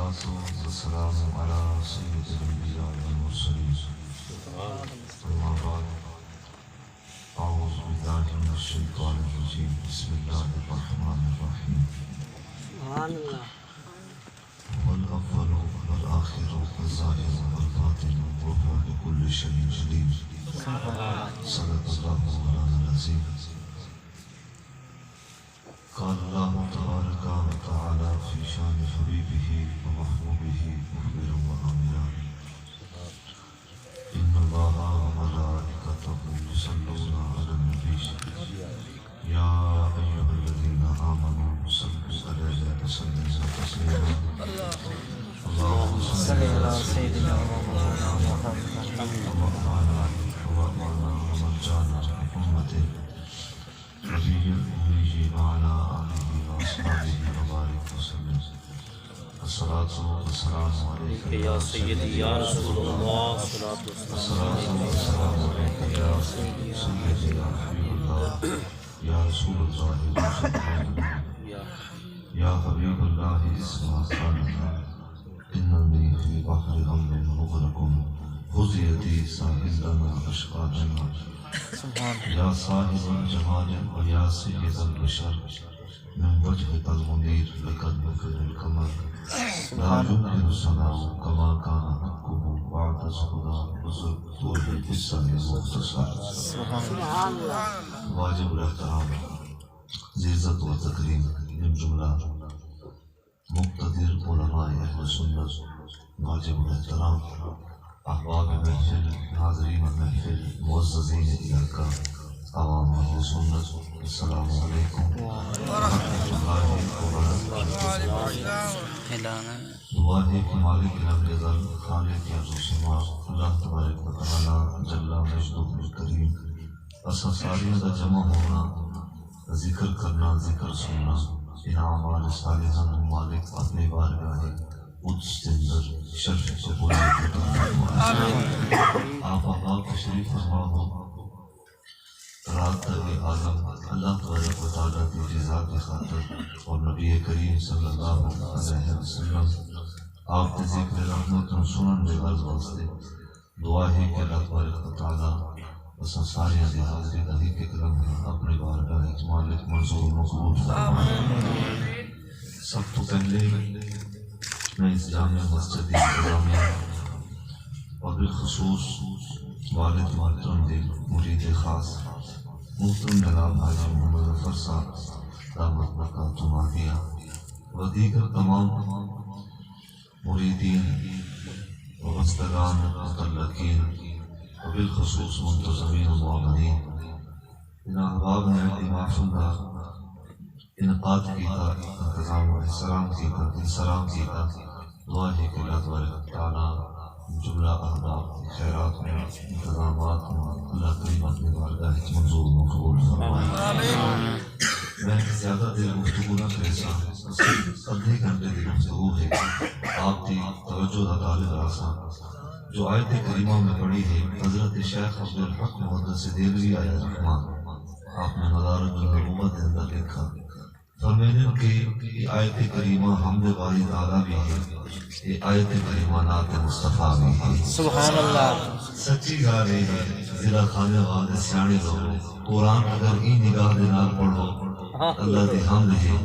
والصلاة والسلام على سيد الأنبياء والمرسلين أما بعد أعوذ بالله من الشيطان الرجيم بسم الله الرحمن الرحيم والأول والآخر والظاهر والباطن وهو بكل شيء عليم صدق الله مولانا العظيم. قال الله تبارك وتعالى في شان حبيبه ومحبوبه مخبرا وآمرا إن الله وملائكته يصلون على النبي يا أيها الذين آمنوا صلوا عليه وسلموا تسليما اللهم صل على سيدنا محمد ومولانا ومرجانا محمد نبي الأمي وعلى آله وأصحابه وبارك وسلم. الصلاة والسلام عليك يا سيدي يا رسول الله. الصلاة والسلام عليك يا سيدي يا حبيب الله يا رسول الله يا حبيب الله اسمع قالنا إنني في بحر غم مغرق خذ يدي ساحلنا أشقانا يا صاحب الجمال ويا سيد البشر من وجهك المنير لقد بكر القمر لا يمكن الصنع كما كان حقه بعد الهدى وزرطوه في السنة المختصر. واجب الاحترام عزت و تکریم من جملہ مقتدر علماء اہل سنت واجب الاحترام احباب محفل حاضرین محفل معززین علاقہ عوام اہل سنت السلام علیکم ورحمۃ اللہ وبرکاتہ. دعا ہے کہ مالک الامر ذل خالق ارض و سما اللہ تبارک و تعالی جل مجدہ الکریم اسا ساریاں دا جمع ہونا ذکر کرنا ذکر سننا ان اعمال صالحہ مالک اپنے بارگاہ قدس کے اندر شرف قبولیت عطا فرمائے. آپ احباب تشریف فرما ہو رات تک اعظم اللہ تبارک و تعالیٰ کی رضا کی خاطر اور نبی کریم صلی اللہ علیہ وسلم آپ کے ذکر رحمت و سنن دے غرض واسطے دعا ہے کہ اللہ تبارک و تعالیٰ اساں ساریاں دی حاضری دا ہی کرم اپنے بارگاہ وچ مالک منظور و مقبول فرمائے. سب تو پہلے میں اس جامع مسجد انتظامیہ اور بالخصوص والد محترم دے مرید خاص محترم جناب حاجی محمد ظفر صاحب دامت برکاتہ عالیہ و دیگر تمام مریدین وابستگان متعلقین وبالخصوص منتظمین و معاونین ان احباب نے اپنی محفل کا انعقاد کیا انتظام و احترام کیا دعا ہے کہ اللہ تبارک تعالیٰ جملہ احباب خیرات میں انتظامات میں اللہ کریم اپنے بارگاہ منظور مقبول فرمائے. میں زیادہ دیر گفتگو نہ کرے سا آدھے گھنٹے کی گفتگو ہے. آپ کی توجہ کا طالب راسا جو آیت کریمہ میں پڑھی ہے حضرت شیخ عبدالحق محدث دہلوی علیہ الرحمٰن آپ نے مدارج النبوت کے اندر لکھا فرمانے کہ یہ آیت کریمہ حمد باری تعالیٰ بھی ہے یہ آیت کریمہ نعت مصطفیٰ بھی ہے. سبحان اللہ. سچی گال ہے ضلع خانے والے سیانے لوگوں قرآن اگر ہی نگاہ دے نال پڑھو اللہ دی حمد ہے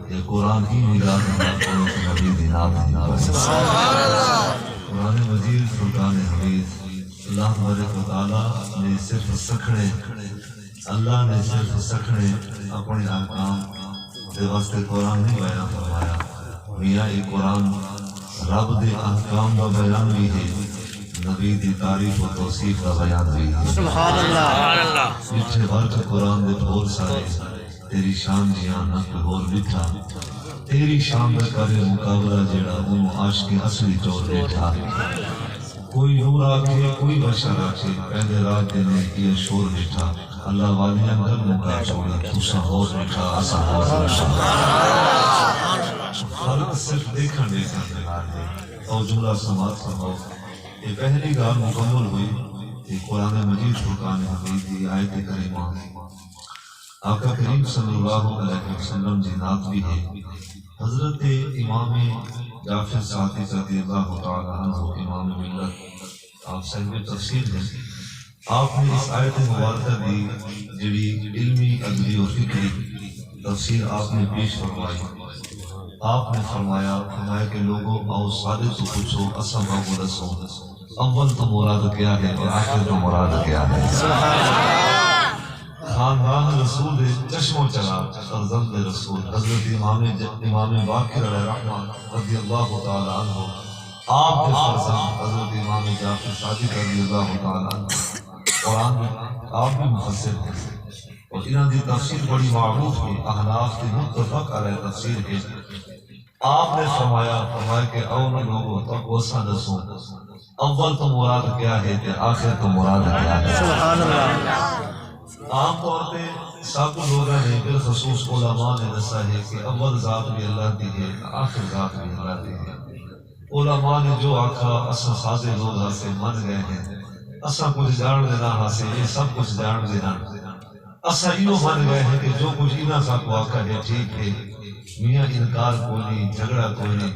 یہ قرآن ہی نگاہ دے نال پڑھو تو نبی دی نعت ہے. قرآن مجید فرقان حمید اللہ تبارک و تعالیٰ نے صرف سکھڑے اللہ نے صرف سکھڑے اپنے احکام دے واسطے قرآن نہیں بیان فرمایا. میاں یہ قرآن رب دے احکام کا بیان بھی ہے نبی دی تعریف و توصیف کا بیان بھی ہے. سبحان اللہ. پیچھے بھر کے قرآن دے بہت سارے تیری شان جیاں نہ کوئی اور بٹھا تیری شان کا کرے مقابلہ جڑا انہوں عاشق اصلی چور بیٹھا. کوئی نور آکھے کوئی بشر آکھے پہلے رات دینے یہ شور بیٹھا اللہ والیاں گھر مکا چھوڑا تُسا ہور بیٹھا آسا ہور بیٹھا. خالق صرف دیکھن دیکھن اور جملہ سماعت فرماؤ. یہ پہلی گال مکمل ہوئی یہ قرآن مجید فرقان حمید کی آیت کریمہ آقا کریم صلی اللہ علیہ وسلم جی نعت بھی ہے. حضرت امام جعفر صادق رضی اللہ تعالی عنہ امام ملت، آپ صاحب تفسیر ہیں، آپ نے اس آیت مبارکہ دی جڑی علمی ادبی و فکری تفسیر آپ نے پیش فرمائی، آپ نے فرمایا کہ لوگوں آؤ صادق تو پوچھو اسم کو دسو، اول تو مراد کیا ہے اور آخر تو مراد کیا ہے؟ خاندان رسول چشم و چراغ فرزند رسول حضرت امام باقر علیہ رحمہ رضی اللہ تعالی عنہ، آپ کے فرزند حضرت امام جعفر صادق رضی اللہ تعالی عنہ، قرآن میں آپ بھی مفسر ہیں اور انہوں کی تفسیر بڑی معروف ہے، احناف کی متفق علیہ تفسیر ہے۔ آپ نے فرمایا کہ اول لوگوں تک وسا دسو، اول تو مراد کیا ہے کہ آخر تو مراد کیا ہے؟ سبحان اللہ۔ عام طور پہ سب لوگوں نے بالخصوص علماء نے دسا ہے کہ اول ذات بھی اللہ کی ہے، آخر ذات بھی اللہ کی ہے۔ علماء نے جو آکھا اساں خاصے لوگ سے من گئے ہیں، اساں کچھ جان دینا حاصل، یہ سب کچھ جان دینا، اساں یہ من گئے ہیں کہ جو کچھ انہاں سا کو آکھا ہے ٹھیک ہے، میاں انکار کوئی نہیں، جھگڑا کوئی نہیں،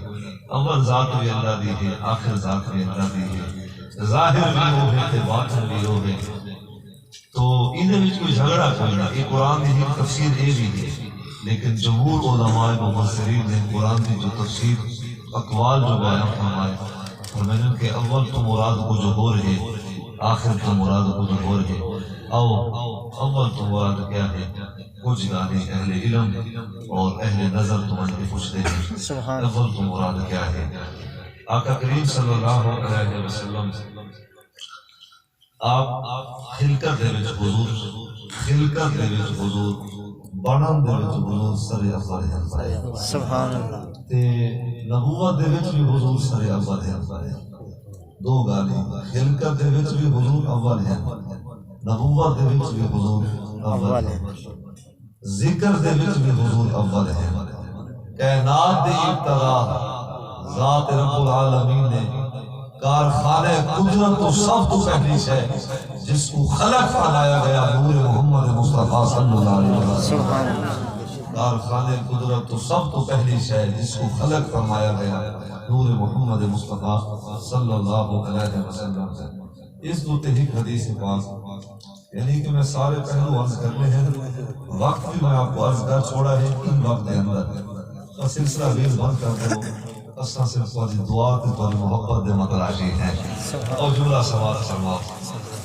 اول ذات بھی اللہ دی ہے، آخر ذات بھی اللہ دی ہے، ظاہر بھی وہ ہے کہ باطن بھی وہ ہے، تو انہیں میں کوئی جھگڑا کوئی نہیں۔ یہ قرآن کی تفسیر یہ بھی ہے، لیکن جمہور علماء مفسرین نے قرآن کی جو تفسیر اقوال جو بیان فرمائے، اور میں نے کہ اول تو مراد کچھ اور ہے، آخر تو مراد کچھ اور ہے، اول تو مراد کیا ہے؟ کچھ گانے اہل علم اور اہل نظر تو ان کے پوچھتے ہیں اول تو مراد کیا ہے؟ آقا کریم صلی اللہ علیہ وسلم آپ خلقت دے وچ حضور، خلقت دے وچ حضور، بنن دے وچ حضور سر اول ہیں، سبحان اللہ۔ تے نبوت دے وچ بھی حضور سر اول ہیں، دو گالی، خلقت دے وچ بھی حضور اول ہیں، نبوت دے وچ بھی حضور اول ہیں، ذکر دے وچ بھی حضور اول ہیں، کائنات دی ابتدا ذات رب العالمین نے کارخانے قدرت تو سب تو پہلی ہے جس کو خلق فرمایا گیا نور محمد مصطفیٰ صلی اللہ علیہ وسلم، کارخانے قدرت تو سب تو پہلی ہے جس کو خلق فرمایا گیا نور محمد مصطفیٰ صلی اللہ علیہ وسلم۔ اس دو تحقیق حدیث پاک یعنی کہ میں سارے پہلو عرض کرنے ہیں، وقت بھی میں آپ کو عرض کر چھوڑا ہے ان وقت کے اندر، اور سلسلہ ریز بند کر دو، اساں صرف تھوڑی دعا تے تھوڑی محبت دے متلاشی ہیں، اور جملہ سوال فرماؤ،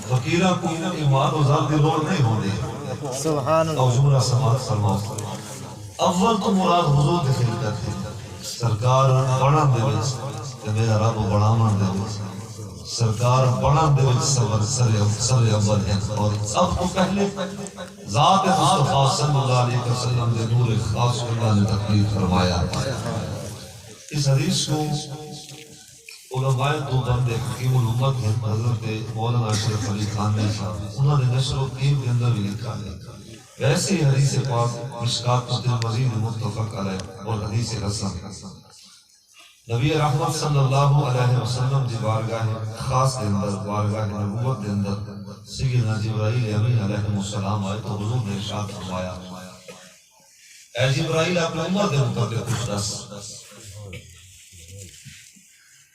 فقیراں کو ایمان و ذات دی لوڑ نہیں ہوندی، سبحان اللہ۔ اور جملہ سوال فرماؤ، اول تو مراد حضور دی خلقت ہے، سرکار بنن دے وچ تے میرا رب بناون دے وچ، سرکار بنن دے وچ سر اول ہیں، اور سب کو پہلے ذات مصطفیٰ صلی اللہ علیہ وسلم دے نور خاص اللہ نے تقریر فرمایا۔ اس حدیث کو علماء دو بندے حکیم الامت ہیں، حضرت مولانا اشرف علی خانوی صاحب، انہوں نے نشر و قیم کے اندر بھی لکھا ہے۔ ویسے ہی حدیث پاک مشکات مزید متفق علیہ اور حدیث حسن، نبی رحمت صلی اللہ علیہ وسلم دی بارگاہ خاص کے اندر، بارگاہ نبوت کے اندر سیدنا جبرائیل امین علیہ السلام آئے تو حضور نے ارشاد فرمایا، اے جبرائیل اپنے امت کے متعلق کچھ دس،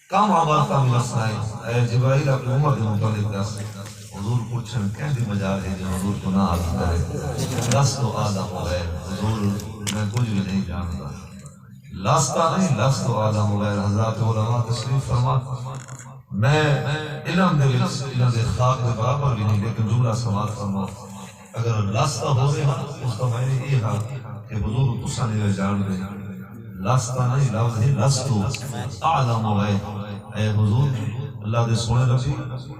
کم عمل من الصنائع، اے جبرائیل اپنے امت کے متعلق دس۔ حضور پوچھن کہتی مجال ہے جو حضور کو نہ عرض کرے، دس تو آدم غیر، حضور میں کچھ بھی نہیں جانتا، لاستا نہیں، لس تو آدم غیر۔ حضرات علماء تشریف فرما، میں علم دے خاک دے برابر بھی نہیں، لیکن جملہ سماعت فرما، اگر لاستا ہو گئے اس کا معنی یہ ہے کہ حضور تسا نہیں جان دے، لاستا نہیں، لفظ ہی لستو اعلم غیر، اے حضور اللہ دے سونے رفی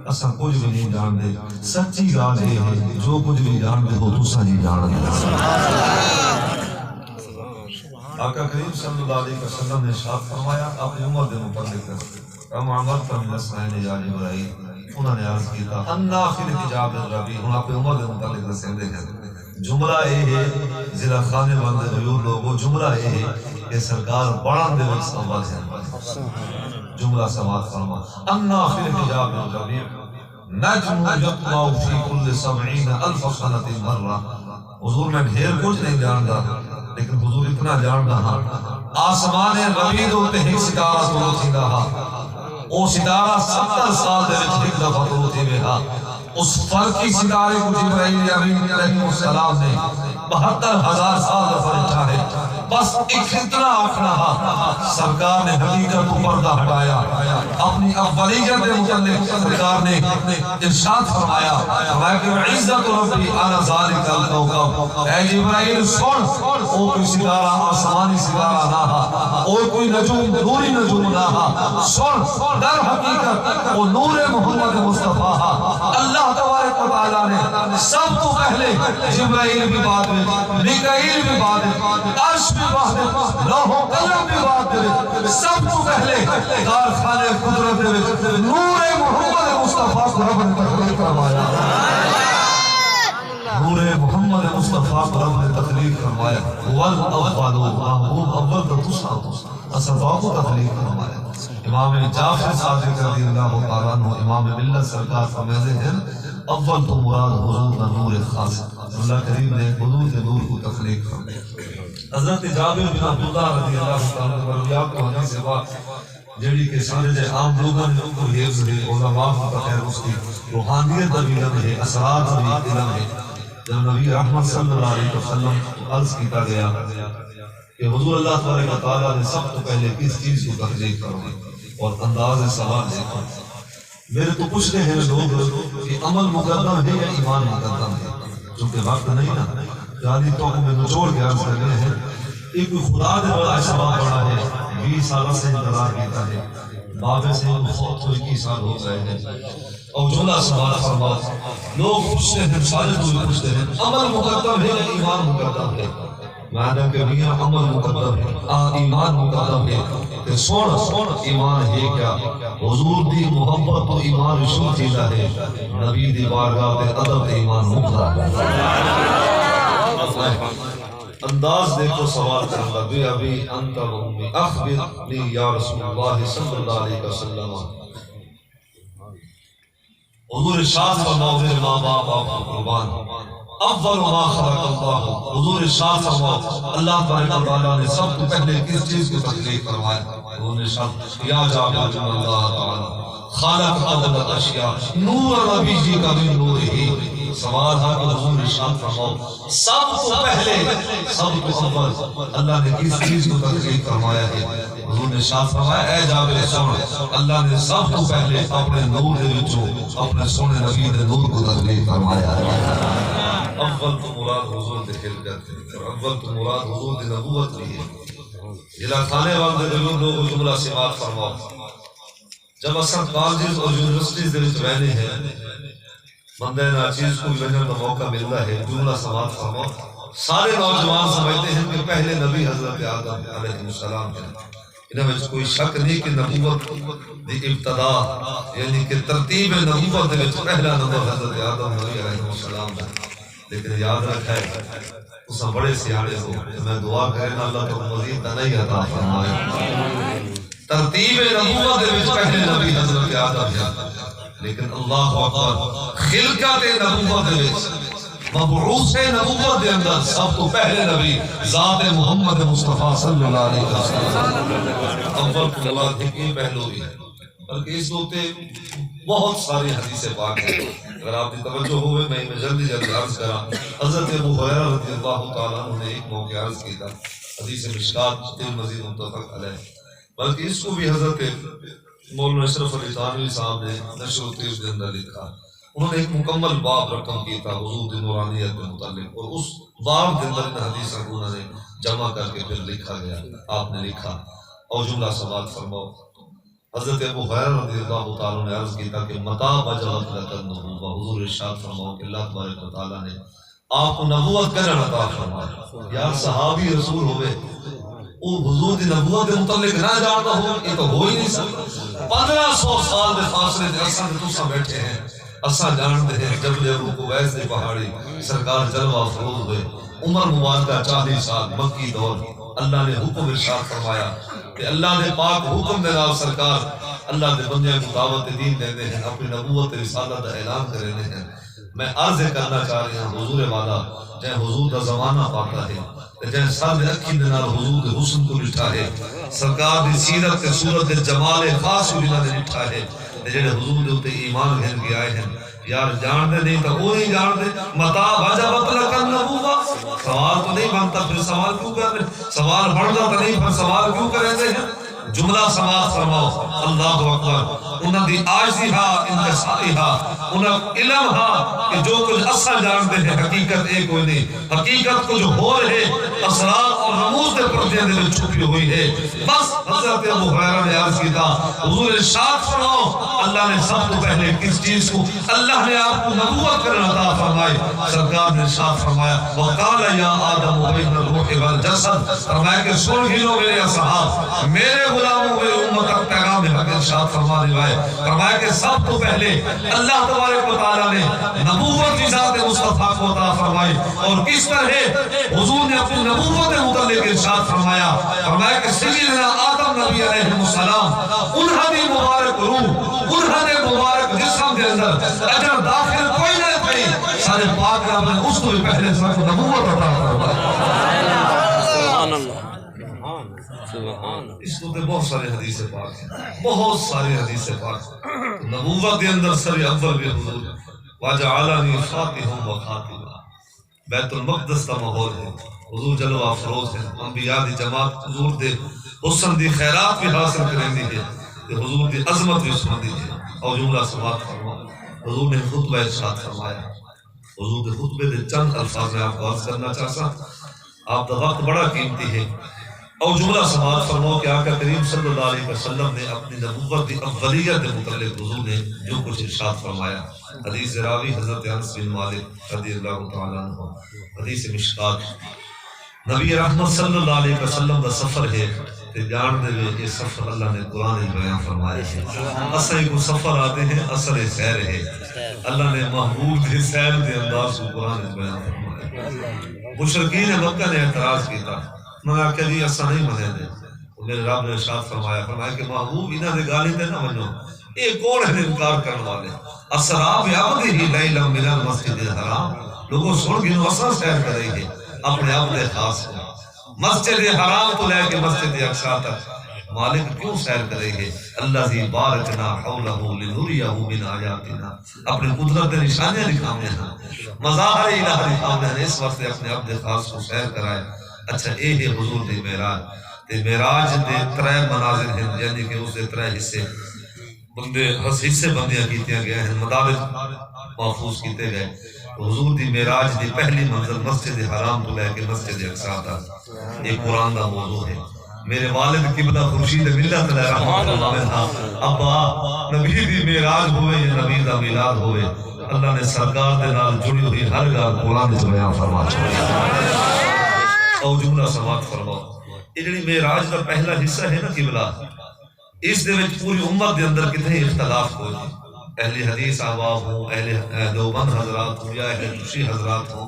اساں کچھ بھی نہیں جان دے، سچی گال ہے جو کچھ بھی جان دے ہو تسا نہیں جان دے۔ آقا کریم صلی اللہ علیہ وسلم نے ارشاد فرمایا اپنی عمر دے متعلق کم عمل من الصنائع یا جبرائیل، انہوں نے عرض کیتا انا فی الحجاب الربی، انہوں اپنی عمر دے متعلق دسیں دے ہیں، جملہ اے ہے ضلع خانے بندے غیور لوگوں، جملہ اے ہے کہ سرکار بڑھان دے وقت اول ہیں، جملہ سماعت فرما، انا فی الحجاب الربی نجم یطلع فی کل 70,000 سنۃ مرہ۔ حضور میں ڈھیر کچھ نہیں جانتا، لیکن حضور اتنا جانتا ہاں آسمان روید ہوتے ایک ستارہ تو تھی رہا او ستارہ 70 سال دے وچ ایک دفعہ تو تھی ویہا اس فرقی ستارے کو جبرائیل امین علیہ السلام نے 72,000 سال دفعہ اٹھا ہے بس ایک اتنا آخنا سرکار نے حقیقت کو پردہ ہٹایا اپنی اولیت کے متعلق سرکار نے ارشاد فرمایا کہ عزت ربی انا ذالک الکوکب اے جبرائیل سن او کوئی ستارہ آسمانی ستارہ نہ اور کوئی نجوم نوری نجوم نہ سن در حقیقت وہ نور محمد مصطفیٰ اللہ تبارک و تعالیٰ نے سب تو پہلے جبرائیل بھی بعد میں میکائیل بھی بعد میں عرش بھی بعد میں لوح و قلم بھی بعد میں سب تو پہلے کارخانے قدرت میں نور محمد مصطفیٰ کو رب نے تخلیق فرمایا نور محمد مصطفیٰ کو رب نے تخلیق فرمایا والاول محبوب اول تو دوسرا اصطفیٰ کو تخلیق فرمایا امام جعفر صادق رضی اللہ تعالیٰ عنہ امام ملت سرکار فرماتے ہیں اول تو مراد حضور نور خاص اللہ کریم نے حضور کے نور کو تخلیق فرمایا حضرت جابر بن عبداللہ رضی اللہ تعالیٰ عنہ مرویات کو حدیث سے بات جڑی کہ سارے عام لوگوں نے کو حفظ ہے علماء کو خیر اس کی روحانیت کا بھی علم ہے اسرار کا بھی علم ہے جب نبی رحمت صلی اللہ علیہ وسلم عرض کیا گیا کہ حضور اللہ تبارک و تعالیٰ نے سب تو پہلے کس چیز کو تخلیق کروائی اور انداز سوال دیکھا میرے تو پوچھتے ہیں لوگ کہ عمل مقدم ہے یا ایمان مقدم ہے چونکہ وقت نہیں نا جانی تو میں نچوڑ کے عرض کر رہے ہیں ایک خدا دے بڑا اسباب پڑا ہے 20 سال سے انتظار کیتا ہے بابے سے بہت ہوئی 21 سال ہو گئے ہیں اور جملہ سوال فرما لوگ پوچھتے ہیں سارے لوگ پوچھتے ہیں عمل مقدم ہے یا ایمان مقدم ہے معنی کہ میاں عمل مقدم ہے ایمان مقدم ہے کہ سونا ایمان ہے کیا حضور دی محبت تو ایمان رسول چیزا ہے نبی دی بارگاہ دے ادب ایمان مقدم ہے انداز دیکھو سوال کرنا بے ابھی انت امی اخبرنی یا رسول اللہ صلی اللہ علیہ وسلم حضور ارشاد فرماؤ میرے ماں باپ آپ کو قربان اول ما خلق اللہ حضور ارشاد فرماؤ اللہ تبارک و تعالیٰ نے سب تو پہلے کس چیز کو تخلیق کروایا حضور نے ارشاد یا جابر بن اللہ تعالیٰ خالق اول الاشیاء نور نبی جی کا من نور ہی سوال ہے کہ حضور ارشاد فرماؤ سب تو پہلے سب تو اول اللہ نے کس چیز کو تخلیق فرمایا ہے حضور نے ارشاد فرمایا اے جابر سن اللہ نے سب تو پہلے اپنے نور دے وچوں اپنے سونے نبی دے نور کو تخلیق فرمایا ہے اول تو مراد حضور دے خلقت ہے اور اول تو مراد حضور دے نبوت بھی ہے جلا کھانے والے لوگوں جملہ سماعت فرماؤ جب اصل کالجز اور یونیورسٹیز دے وچ رہنے ہیں بندے ناچیز کو لگنے کا موقع ملتا ہے جملہ سماعت فرماؤ سارے نوجوان سمجھتے ہیں کہ پہلے نبی حضرت آدم علیہ السلام ہیں انہاں میں کوئی شک نہیں کہ نبوت دی ابتدا یعنی کہ ترتیب نبوت دے وچ پہلا نمبر حضرت آدم علیہ السلام ہے لیکن یاد رکھا ہے اس بڑے سیاڑے ہو میں دعا کرنا اللہ کو مزید تنہی عطا فرمائے ترتیب نبوت دے وچ پہلے نبی حضرت آدم ہے لیکن اللہ اکبر خلقت نبوت دے وچ مبعوث نبوت دے اندر سب تو پہلے نبی ذات محمد مصطفیٰ صلی اللہ علیہ وسلم اول تو اللہ ایک پہلو بھی ہے بلکہ اس ہوتے بہت ساری حدیث پاک ہیں اگر آپ کی توجہ ہوئے میں جلدی عرض کرا حضرت ابو ہریرہ رضی اللہ تعالیٰ عنہ نے ایک موقع عرض کی تھا حدیث مشکات ترمذی متفق علیہ بلکہ اس کو بھی حضرت مولانا اشرف علی تھانوی صاحب نے نشر و تیز کے اندر لکھا انہوں نے ایک مکمل باب رقم کی تھا حضور دی نورانیت کے متعلق اور اس باب کے اندر حدیث انہوں نے جمع کر کے پھر لکھا گیا آپ نے لکھا اور جملہ سماعت فرماؤ حضرت ابو ہریرہ رضی اللہ تعالیٰ نے عرض کی تھا کہ متا بجلت لک النبوۃ حضور ارشاد فرماؤ کہ اللہ تبارک و تعالیٰ نے آپ کو نبوت کرنا عطا فرمایا یار صحابی رسول ہوئے وہ حضور دی نبوت کے متعلق نہ جانتا ہو یہ تو ہو ہی نہیں سکتا 1500 سال دے فاصلے دے اساں تساں بیٹھے ہیں اساں جانتے ہیں جب ابو قبیس دی پہاڑی سرکار جلوہ افروز ہوئے عمر مبارکہ 40 سال مکی دور اللہ نے حکم ارشاد فرمایا کہ اللہ نے پاک حکم دے نال سرکار اللہ دے بندے کو دعوت دین دیندے ہیں اپنی نبوت رسالت کا اعلان کرنے ہیں میں عرض کرنا چاہ رہا ہوں حضور والا جے حضور دا زمانہ پاتا ہے جے سر دے اکھی دے نال حضور دے حسن کو لٹھا ہے سرکار دی سیرت تے صورت دے جمال خاص کو جنہاں نے لٹھا ہے جڑے حضور دے اوتے ایمان گھن کے آئے ہیں یار جان دے نہیں تو وہ نہیں جان دے متا وجبت لک النبوہ سوال تو نہیں بنتا پھر سوال کیوں کر رہے سوال بڑھتا تو نہیں پھر سوال کیوں کر رہے ہیں جملہ سماعت فرماؤ اللہ اکبر انہاں دی عاجزی ہا انکساری ہا انہاں علم ہا کہ جو کچھ اصل جانتے ہیں حقیقت ایک کوئی نہیں حقیقت کو جو ہو رہے اسرار اور رموز دے پردے دے میں چھپی ہوئی ہے بس حضرت ابو ہریرہ نے عرض کی تھا حضور ارشاد فرماؤ اللہ نے سب تو پہلے کس چیز کو اللہ نے آپ کو نبوت کرنا عطا فرمائی سرکار نے ارشاد فرمایا وقال یا آدم بین الروح والجسد فرمایا کہ سن ہی لو میرے اصحاب میرے غلاموں میرے امت تک پیغام حق ارشاد فرمانے والے فرمایا کہ سب تو پہلے اللہ تبارک و تعالی نے نبوت کی ذات مصطفیٰ کو عطا فرمائی اور کس طرح حضور نے اپنی نبوت متعلق ارشاد فرمایا فرمایا کہ سیدنا آدم نبی علیہ السلام انہاں دی مبارک روح انہاں نے مبارک جسم کے اندر اجر داخل کوئی نہ پئی سارے پاک رب نے اس کو بھی پہلے سر کو نبوت عطا فرمائی سبحان اللہ اس کو تے بہت سارے حدیث پاک ہیں بہت سارے حدیث پاک ہیں نبوت کے اندر سر اول بھی حضور وجعلنی فاتحا و خاتما بیت المقدس کا ماحول ہے حضور جلوہ افروز ہے انبیاء دی جماعت حضور دے حسن دی خیرات بھی حاصل کریں دی ہے کہ حضور دی عظمت بھی سن دی ہے اور جملہ سماعت فرمایا حضور نے خطبہ ارشاد فرمایا حضور کے خطبے دے چند الفاظ میں آپ کو عرض کرنا چاہتا آپ کا وقت بڑا قیمتی ہے اور جملہ سماعت فرماؤ کہ آقا کریم صلی اللہ علیہ وسلم نے اپنی نبوت کی اولیت کے متعلق حضور نے جو کچھ ارشاد فرمایا حدیث راوی حضرت انس بن مالک رضی اللہ تعالی عنہ حدیث مشکات نبی رحمت صلی اللہ علیہ وسلم کا سفر ہے کہ جان دے یہ سفر اللہ نے قرآن بیان فرمایا ہے اصل کو سفر آتے ہیں اصل سیر ہے اللہ نے محبوب دے سیر دے انداز کو قرآن بیان فرمایا مشرکین مکہ نے اعتراض کیا میں نے کہا جی ایسا نہیں منے دے میرے رب نے ارشاد فرمایا کہ محبوب انہاں دے گالی تے نہ منو اے کون ہے انکار کرنے والے اسراب عبدہ لیلا من المسجد الحرام لوگوں سن گنو اساں سیر کریں گے اپنے عبد خاص کو مسجد حرام تو لے کے مسجد اقصی تک مالک کیوں سیر کریں گے الذی بارکنا حولہ لنریہ من آیاتنا اپنے قدرت دے نشانیاں دکھاویں ہیں مظاہر الہ دکھاویں ہیں اس وقت اپنے عبد خاص کو سیر کرائے اچھا اے ہے حضور دے معراج تے معراج دے ترے مناظر ہیں یعنی کہ اس دے ترے حصے بندے حصے بندیاں کیتیاں گئے ہیں مدارج محفوظ کیتے گئے حضور دی معراج دی پہلی منزل مسجد حرام تو لے کے مسجد اقصی تک یہ قرآن دا موضوع ہے میرے والد قبلہ خورشید ملت علیہ رحمۃ اللہ ابا نبی دی معراج ہوئے یا نبی دا میلاد ہوئے اللہ نے سرکار دے نال جڑی ہوئی ہر گل قرآن وچ بیان فرما چھوڑی اور جملہ سماعت فرماؤ یہ جڑی معراج کا پہلا حصہ ہے نا قبلہ اس دے وچ پوری امت دے اندر کتنے اختلاف ہوئے اہل حدیث احباب ہوں اہل دیوبند حضرات ہوں یا اہل دوسری حضرات ہوں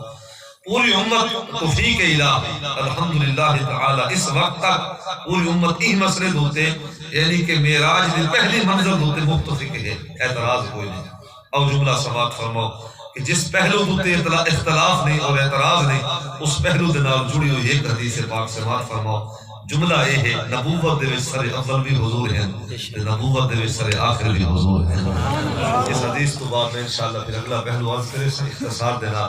پوری امت توفیق الہ الحمدللہ تعالی اس وقت تک پوری امت ہی مسئلے ہوتے یعنی کہ معراج دی پہلی منزل ہوتے متفق ہے اعتراض کوئی نہیں اور جملہ سماعت فرماؤ کہ جس پہلو ہوتے اختلاف نہیں اور اعتراض نہیں اس پہلو دے نال جڑی ہوئی ایک حدیث پاک سماعت فرماؤ جملہ یہ ہے نبوت دے وچ سر اول بھی حضور ہیں تے نبوت دے وچ سر آخر بھی حضور ہیں اس حدیث تو بعد میں انشاءاللہ پھر اگلا پہلو عرض کرے سے اختصار دینا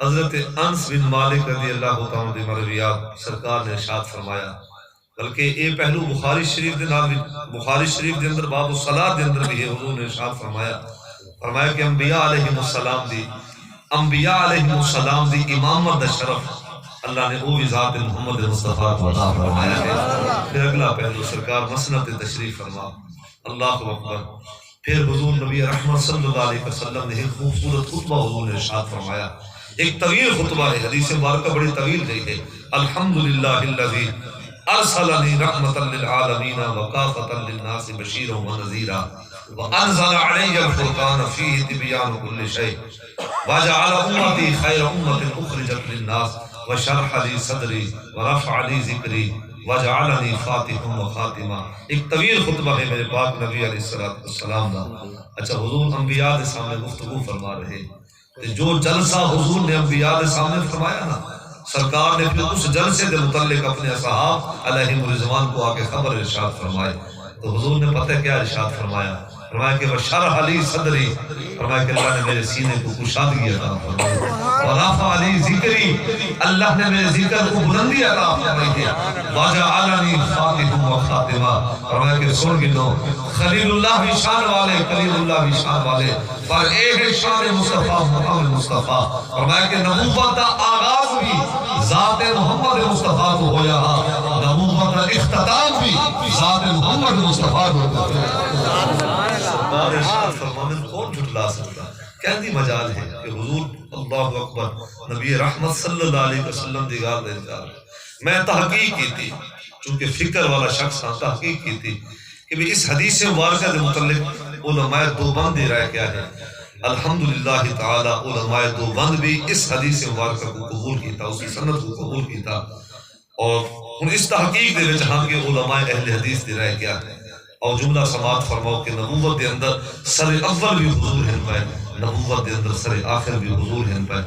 حضرت انس بن مالک رضی اللہ تعالی عنہ مرویات سرکار نے ارشاد فرمایا بلکہ یہ پہلو بخاری شریف دے نال بخاری شریف دے اندر باب الصلاۃ دے اندر بھی ہے حضور نے ارشاد فرمایا کہ انبیاء علیہ السلام دی امامت دا شرف اللہ نے وہ ذات محمد مصطفیٰ کو عطا فرمایا ہے پھر اگلا پہلو سرکار مسند تشریف فرما اللہ اکبر پھر حضور نبی رحمت صلی اللہ علیہ وسلم نے ایک خوبصورت خطبہ حضور نے ارشاد فرمایا ایک طویل خطبہ ہے حدیث مبارکہ بڑی طویل گئی ہے الحمدللہ الذی ارسلنی رحمتا للعالمین وکافتا للناس بشیرا ونذیرا وانزل علی الفرقان فیہ تبیان کل شیء وجعل امتی خیر امت اخرجت للناس وشرح لی صدری ورفع لی ذکری وجعلنی فاتحا وخاتما ایک طویل خطبہ ہے میرے پاک نبی علیہ السلام کا اچھا حضور انبیاء کے سامنے گفتگو فرما رہے جو جلسہ حضور نے انبیاء کے سامنے فرمایا نا، سرکار نے پھر اس جلسے کے متعلق اپنے اصحاب علیہم الرضوان کو آ کے خبر ارشاد فرمائے. تو حضور نے پتہ کیا ارشاد فرمایا؟ فرمایا کہ وشرح لی صدری، فرمایا کہ اللہ نے میرے سینے کو کشادگی عطا فرمائی، ورفع لی ذکری، اللہ نے میرے ذکر کو بلندی عطا فرمائی ہے، وجعلنی فاتحا و خاتمہ، فرمایا کہ سن گنو خلیل اللہ بھی شان والے، کلیم اللہ بھی شان والے، پر اے ہے شان مصطفیٰ محمد مصطفیٰ، فرمایا کہ نبوت کا آغاز بھی ذات محمد مصطفیٰ کو ہویا، نبوت کا اختتام بھی ذات محمد مصطفیٰ کو ہویا. سرکار ارشاد فرمانے کون جھٹلا سکتا؟ کہندی مجال ہے کہ حضور اللہ اکبر نبی رحمت صلی اللہ علیہ وسلم دی گال دے جا رہے. میں تحقیق کی تھی، چونکہ فکر والا شخص ہاں، تحقیق کی تھی کہ بھی اس حدیث مبارکہ کے متعلق علماء دیوبند دی رائے کیا ہے. الحمدللہ تعالی علماء دیوبند بھی اس حدیث مبارکہ کو قبول کیتا، اس کی سند کو قبول کیتا، اور اس تحقیق دے وچ ہاں کہ علماء اہل حدیث دی رائے کیا ہے. اور جملہ سماعت فرماؤ کہ نبوت دے اندر سر اول بھی حضور ہیں پہ، نبوت دے اندر سر آخر بھی حضور ہیں پہ،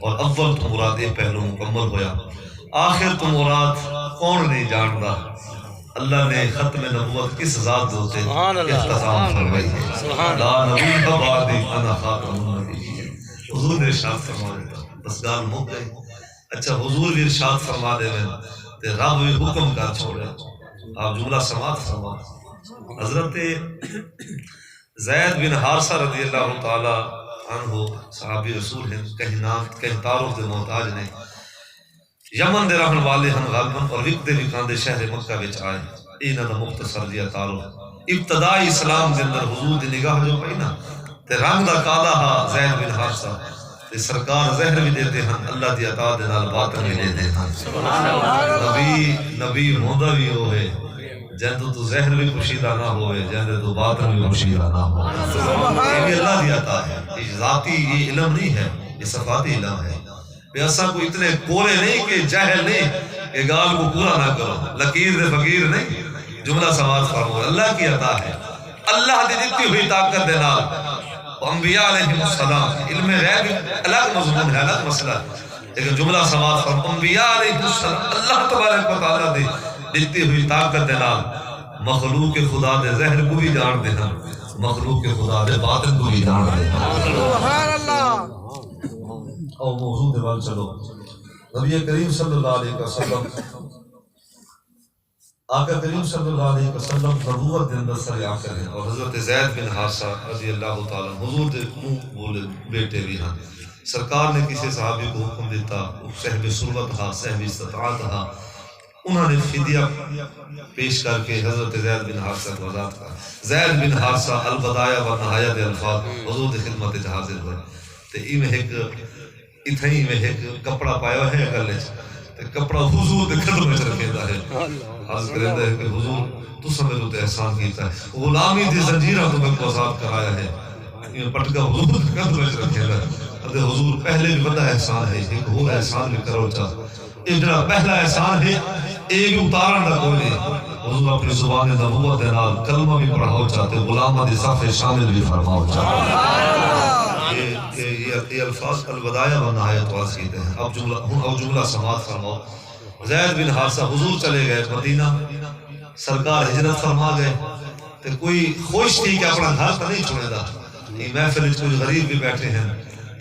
اور اول تو مراد ایک پہلو مکمل ہویا، آخر تو مراد کون نہیں جانتا. اللہ نے ختم نبوت کس ذات ہوتے اختتام فرمائی ہے، لا نبی بعدی انا خاتم النبیین. حضور نے ارشاد فرما دیتا، بس گال مک گئی. اچھا حضور بھی ارشاد فرما دے میں تے رب بھی حکم کر چھوڑے. آپ جملہ سماعت فرما. حضرت زید بن حارثہ رضی اللہ تعالی عنہ صحابی رسول ہیں، کہیں تعارف دے محتاج نے، یمن دے رہن والے ہن غالباً، اور وقت دے وکاں دے شہر مکہ وچ آئے. انہاں دا مختصر جیا تعارف. ابتدائی اسلام دے اندر حضور دی نگاہ جو پئی نا تے رنگ دا کالا ہا زید بن حارثہ، تے سرکار زہر بھی دیتے ہیں، اللہ دی عطا دے نال باطن بھی دیتے ہیں. نبی ہوندا بھی ہوئے جہاں تو ذہن بھی خوشیدہ نہ ہوئے، جہاں تو باطن بھی خوشیدہ نہ ہوئے. یہ بھی اللہ دی عطا ہے، یہ ذاتی یہ علم نہیں ہے، یہ صفاتی علم ہے. ایسا کوئی اتنے کورے نہیں کہ جاہل نہیں کہ گال کو پورا نہ کرو، لکیر دے فقیر نہیں. جملہ سماعت فرماؤ، اللہ کی عطا ہے، اللہ دی دیتی ہوئی طاقت دے نال. انبیاء علیہ السلام علم غیب الگ مضمون ہے، الگ مسئلہ، لیکن جملہ سماعت فرماؤ، انبیاء علیہ السلام اللہ تبارک و تعالیٰ دی دیتی ہوئی طاقت دے نال مخلوق خدا دے ظاہر کو بھی جان دے ہیں، مخلوق خدا دے باطن کو بھی جان دے ہیں. سبحان اللہ. اور موضوع دے بال چلو. نبی کریم صلی اللہ علیہ وسلم، آقا کریم صلی اللہ علیہ وسلم نبوت دے اندر سر آخر ہیں، اور حضرت زید بن حارثہ رضی اللہ تعالیٰ حضور دے منہ بولے بیٹے بھی ہیں. سرکار نے کسی صحابی کو حکم دیتا، صحب سربت ہا، صحب استطاعت ہا، انہوں نے فدیہ پیش کر کے حضرت زید بن حارثہ کو آزاد کر. زید بن حارثہ البدایہ و نہایہ دے الفاظ حضور دی خدمت وچ حاضر ہوئے. تے ایویں ایک اتھائی میں ایک کپڑا پایا ہے گلے چ، تے کپڑا حضور دے قدم وچ رکھیندا ہے. عرض کریندا ہے کہ حضور تساں میرے تے احسان کیتا ہے، غلامی دی زنجیراں تو میں کو آزاد کرایا ہے. یہ پٹکا حضور دے قدم وچ رکھیندا ہے. تے حضور پہلے بھی بڑا احسان ہے، ایک اور احسان بھی کرو چاہ. یہ جڑا پہلا احسان ہے ایک اتارن دا کوئی نہیں. حضور اپنی زبان نبوت دے نال کلمہ بھی پڑھاؤ چاہتے، غلامہ دی صف شامل بھی فرماؤ چاہتے. یہ الفاظ الوداع و نہایت واضح کیتے ہیں. اب جملہ سماعت فرماؤ. زید بن حارثہ حضور چلے گئے مدینہ، سرکار ہجرت فرما گئے. تے کوئی خوش تھی کہ اپنا گھر تو نہیں چھوڑے دا. یہ محفل وچ کوئی غریب بھی بیٹھے ہیں،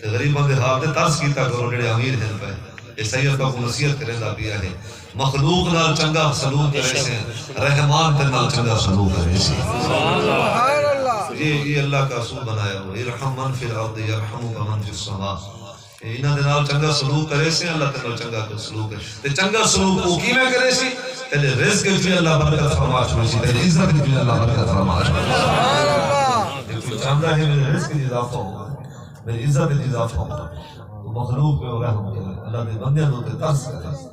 تے غریباں دے حال تے ترس کیتا کرو جڑے امیر ہیں پہ. یہ سید کا نصیحت کریندا پیا ہے، مخلوق نال چنگا سلوک کرے سے رحمان تے نال چنگا سلوک کرے سے. سبحان اللہ. یہ اللہ کا اصول بنایا ہوا، ارحم من فی الارض یرحمک من فی السماء. انہاں دے نال چنگا سلوک کرے سے اللہ تے نال چنگا سلوک کرے. تے چنگا سلوک او کیویں کرے سی؟ تیرے رزق وچ بھی اللہ برکت فرما چھوڑے سی، تیری عزت وچ بھی اللہ برکت فرما چھوڑے. سبحان اللہ. کوئی چاہندا ہے میرے رزق وچ اضافہ ہو، میری عزت وچ اضافہ ہو، مخلوق پہ رحم کرے، اللہ دے بندیاں تے ترس کرے.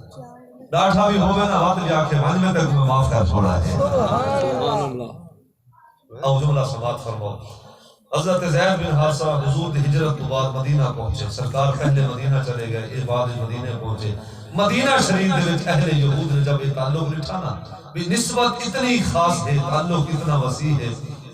ڈاٹھا بھی ہوے نا وقت بھی آکھے من میں تک معاف کر چھوڑا ہے. سبحان اللہ. او جملہ سماعت فرماؤ. حضرت زید بن حارثہ حضور کی ہجرت کے بعد مدینہ پہنچے. سرکار پہلے مدینہ چلے گئے، اس بعد مدینہ پہنچے. مدینہ شریف دے وچ اہل یہود نے جب یہ تعلق لٹھا نا، بھی نسبت اتنی خاص ہے، تعلق اتنا وسیع ہے.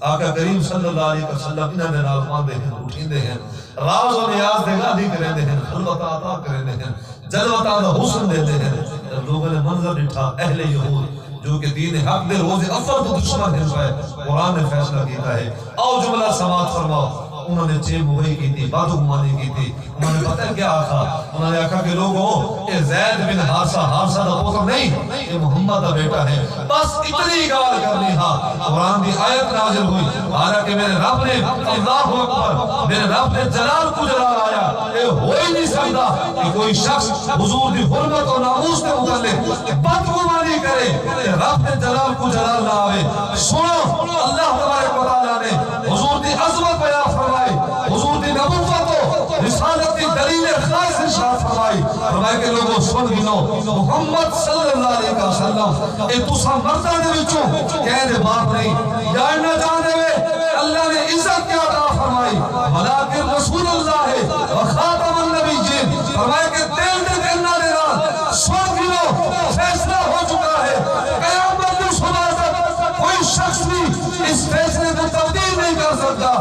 آقا کریم صلی اللہ علیہ وسلم انہاں دے نال ماندے ہیں اٹھیندے ہیں راز و نیاز دے گادی کریندے ہیں خلوت عطا کریندے ہیں جلوت دا حسن دیندے ہیں جب لوگوں نے منظر ڈٹھا اہل یہود جو کہ دین حق دے روز اول تو دشمن ہیں قرآن نے فیصلہ کیتا ہے آؤ جملہ سماعت فرماؤ انہوں نے چیب ہوئی کی تھی بدگمانی کی تھی انہوں نے پتہ کیا آکھا انہوں نے آکھا کہ لوگوں یہ زید بن حارثہ دا پوتر نہیں یہ محمد دا بیٹا ہے بس اتنی گال کرنی ہاں قرآن دی آیت نازل ہوئی حالانکہ میرے رب نے اللہ اکبر میرے رب نے جلال کو جلال آیا یہ ہو ہی نہیں سکتا کہ کوئی شخص حضور دی حرمت اور ناموس کے متعلق بدگمانی کرے کہ رب نے جلال کو جلال نہ آئے سنو اللہ تبارک و تعالیٰ نے حضور دی عظمت بیان فرمائی حضور دی نبوت و رسالت دی دلیل خاص ارشاد فرمائی فرمائے کہ لوگوں سن گنو محمد صلی اللہ علیہ وسلم اے تسا مردہ دے وچوں کہنے باپ نہیں یا نہ جانے وے اللہ نے عزت کیا عطا فرمائی ملاکر رسول اللہ ہے وخاتم النبیین فرمائے کہ دل دے کرنا دے نال سن گنو فیصلہ ہو چکا ہے قیامت کی صبح تک کوئی شخص بھی اس فیصلے کو تبدیل نہیں کر سکتا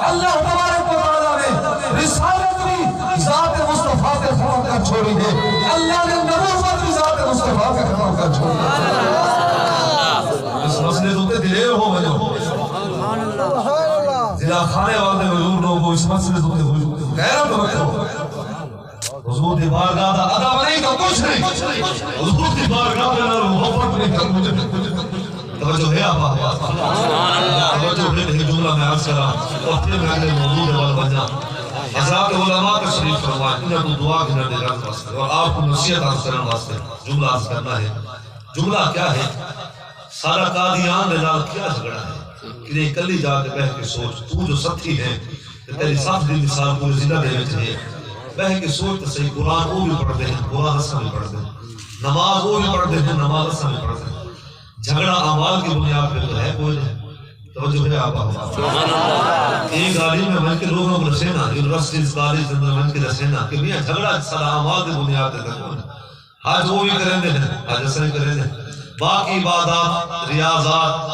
اللہ تبارک و تعالیٰ نے رسالت بھی ذات مصطفیٰ کے ختم کر چھوڑی ہے اللہ نے نبوت بھی ذات مصطفیٰ کے ختم کر چھوڑی ہے اس مسئلے تو دلیر ہو گئے ضلع خانے والے حضور لوگوں اس مسئلے تو غیرت رکھو حضور دی بارگاہ دا ادب نہیں تو کچھ نہیں حضور دی بارگاہ دا محبت نہیں تو کچھ توجہ ہے آبا توجہ ہے جملہ میں عرض کرا اور پھر میں نے موجود ہے والوجہ حضرات علماء تشریف فرمائے انہیں تو دعا کرنے دے رکھ واسطے اور آپ کو نصیحت عرض کرنے واسطے جملہ عرض کرنا ہے جملہ کیا ہے سارا قادیان دے نال کیا جھگڑا ہے کہ کلی جا کے بہ کے سوچ تو جو ساتھی ہے کہ تیری صاف دل مثال پورے ضلع دے وچ ہے بہ کے سوچ تو صحیح قرآن وہ بھی پڑھتے ہیں قرآن حسن بھی پڑھتے ہیں نماز وہ بھی پڑھتے ہیں نماز حسن بھی پڑھتے ہیں جھگڑا اعمال کی بنیاد پہ تو ہے کوئی نہیں توجہ ہے آپ ایک گاڑی میں مل کے لوگوں کو رسینا یونیورسٹیز کالج میں کے رسینا کہ میاں جھگڑا سارا اعمال کی بنیاد پہ کوئی نہیں حج وہ بھی کریں دے حج حسن کریں دے باقی عبادات ریاضات